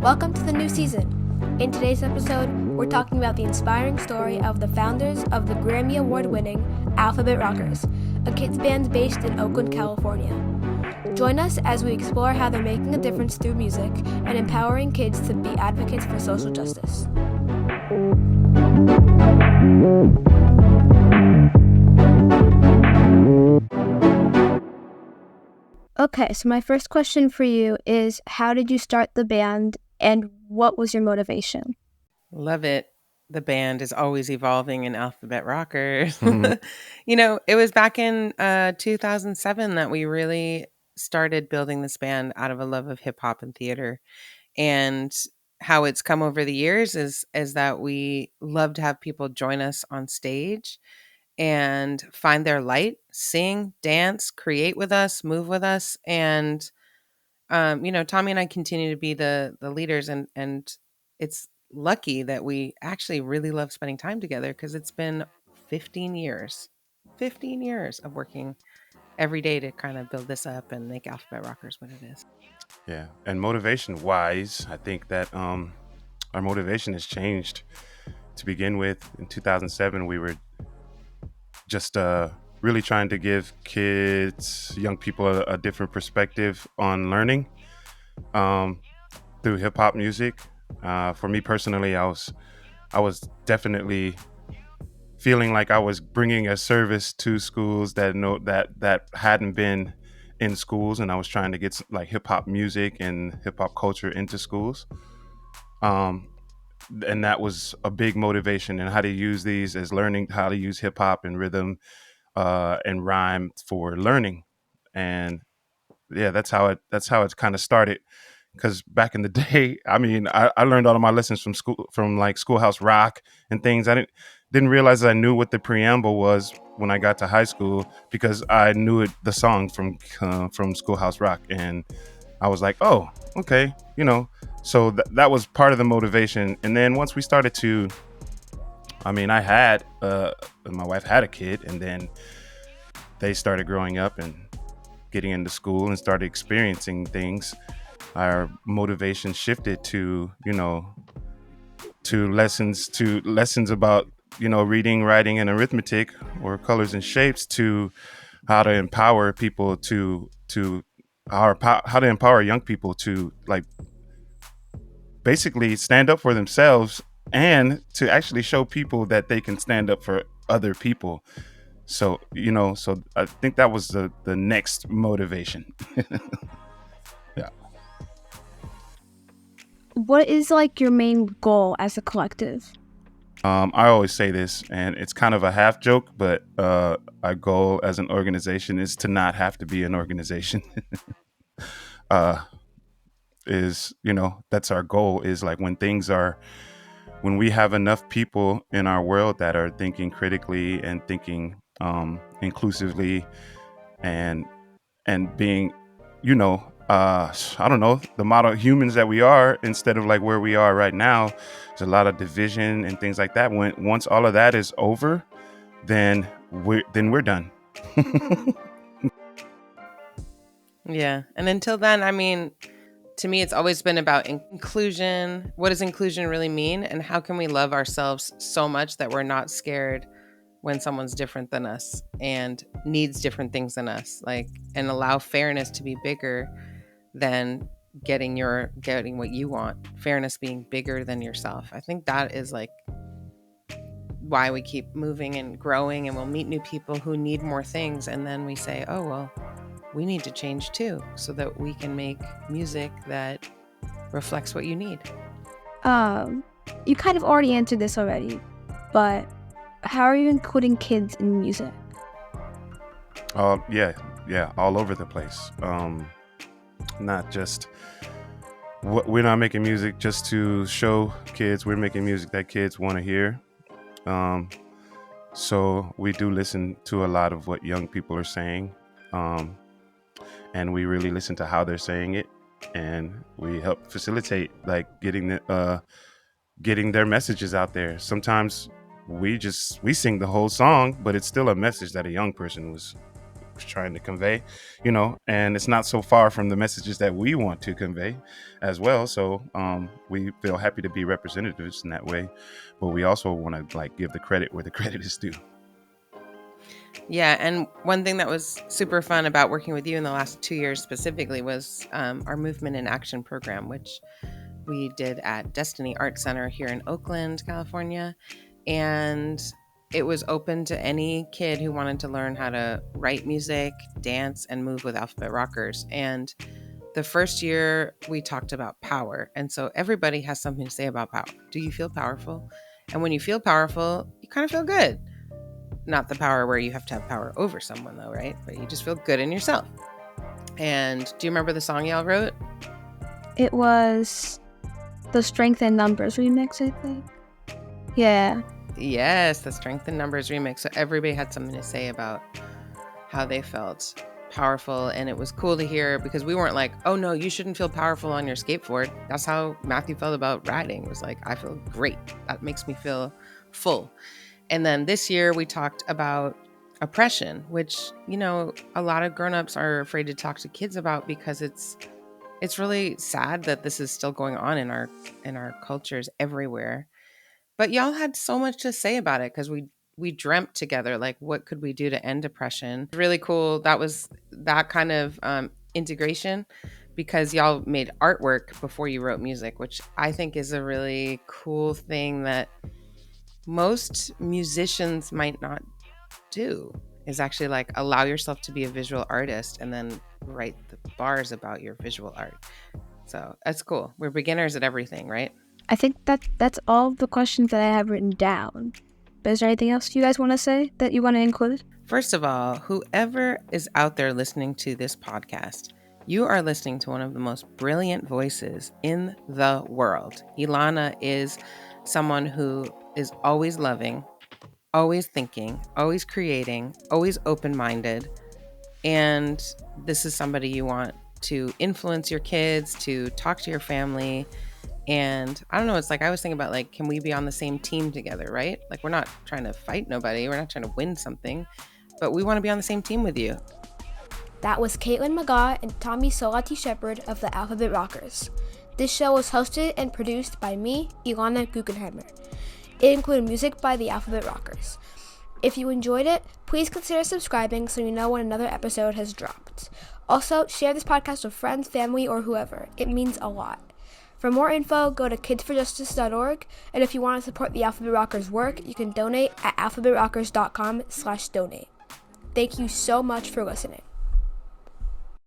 Welcome to the new season. In today's episode, we're talking about the inspiring story of the founders of the Grammy Award-winning Alphabet Rockers, a kids band based in Oakland, California. Join us as we explore how they're making a difference through music and empowering kids to be advocates for social justice. Okay, so my first question for you is, how did you start the band and what was your motivation? Love it. The band is always evolving in Alphabet Rockers. Mhm. It was back in 2007 that we really started building this band out of a love of hip hop and theater. And how it's come over the years is that we love to have people join us on stage and find their light, sing, dance, create with us, move with us. And Tommy and I continue to be the leaders, and it's lucky that we actually really love spending time together because it's been 15 years. 15 years of working every day to kind of build this up and make Alphabet Rockers what it is. Yeah, and motivation wise, I think that our motivation has changed. To begin with, in 2007, we were just really trying to give kids, young people, a different perspective on learning um, through hip hop music. For me personally, I was definitely feeling like I was bringing a service to schools that hadn't been in schools, and I was trying to get like hip hop music and hip hop culture into schools. Um, and that was a big motivation, and how to use these as learning how to use hip hop and rhythm and rhyme for learning. And yeah, that's how it's kind of started. Because back in the day, I mean, I learned all of my lessons from school, from like Schoolhouse Rock and things. I didn't realize I knew what the preamble was when I got to high school, because I knew the song from Schoolhouse Rock, and I was like, oh, okay, you know. So that was part of the motivation. And then once we started to, I mean, my wife had a kid, and then they started growing up and getting into school and started experiencing things. Our motivation shifted to, to lessons about, reading, writing, and arithmetic, or colors and shapes, to how to empower people how to empower young people to, like, basically stand up for themselves, and to actually show people that they can stand up for other people. So I think that was the next motivation. Yeah. What is like your main goal as a collective? I always say this, and it's kind of a half joke, but our goal as an organization is to not have to be an organization. uh, that's our goal, is like when we have enough people in our world that are thinking critically and thinking inclusively, and being, I don't know, the model humans that we are, instead of like where we are right now. There's a lot of division and things like that. Once all of that is over, then we're done. Yeah. And until then, I mean, to me, it's always been about inclusion. What does inclusion really mean? And how can we love ourselves so much that we're not scared when someone's different than us and needs different things than us, like, and allow fairness to be bigger than getting what you want. Fairness being bigger than yourself. I think that is like why we keep moving and growing, and we'll meet new people who need more things, and then we say, oh well, we need to change too, so that we can make music that reflects what you need. You kind of already answered this already, but how are you including kids in music? Yeah, all over the place. Not just we're not making music just to show kids. We're making music that kids want to hear. Um, so we do listen to a lot of what young people are saying, and we really listen to how they're saying it, and we help facilitate, like, getting their messages out there. Sometimes we sing the whole song, but it's still a message that a young person was trying to convey, and it's not so far from the messages that we want to convey as well. So we feel happy to be representatives in that way, but we also want to give the credit where the credit is due. Yeah, and one thing that was super fun about working with you in the last 2 years specifically was our Movement in Action program, which we did at Destiny Art Center here in Oakland, California. And it was open to any kid who wanted to learn how to write music, dance, and move with Alphabet Rockers. And the first year we talked about power. And so everybody has something to say about power. Do you feel powerful? And when you feel powerful, you kind of feel good. Not the power where you have to have power over someone, though, right? But you just feel good in yourself. And do you remember the song y'all wrote? It was the Strength in Numbers remix, I think. Yeah. Yes, the Strength in Numbers remix. So everybody had something to say about how they felt powerful. And it was cool to hear because we weren't like, oh no, you shouldn't feel powerful on your skateboard. That's how Matthew felt about riding. It was like, I feel great. That makes me feel full. And then this year we talked about oppression, which, a lot of grownups are afraid to talk to kids about because it's really sad that this is still going on in our cultures everywhere. But y'all had so much to say about it because we dreamt together, like, what could we do to end oppression? Really cool. That was that kind of integration because y'all made artwork before you wrote music, which I think is a really cool thing that most musicians might not do, is actually allow yourself to be a visual artist and then write the bars about your visual art. So that's cool. We're beginners at everything, right? I think that's all the questions that I have written down. But is there anything else you guys want to say that you want to include? First of all, whoever is out there listening to this podcast, you are listening to one of the most brilliant voices in the world. Ilana is someone who is always loving, always thinking, always creating, always open-minded. And this is somebody you want to influence your kids, to talk to your family. And I don't know, it's I was thinking about can we be on the same team together, right? We're not trying to fight nobody. We're not trying to win something, but we want to be on the same team with you. That was Caitlin McGaw and Tommy Solati Shepherd of the Alphabet Rockers. This show was hosted and produced by me, Ilana Guggenheimer. It included music by the Alphabet Rockers. If you enjoyed it, please consider subscribing so you know when another episode has dropped. Also, share this podcast with friends, family, or whoever. It means a lot. For more info, go to kidsforjustice.org, and if you want to support the Alphabet Rockers' work, you can donate at alphabetrockers.com/donate. Thank you so much for listening.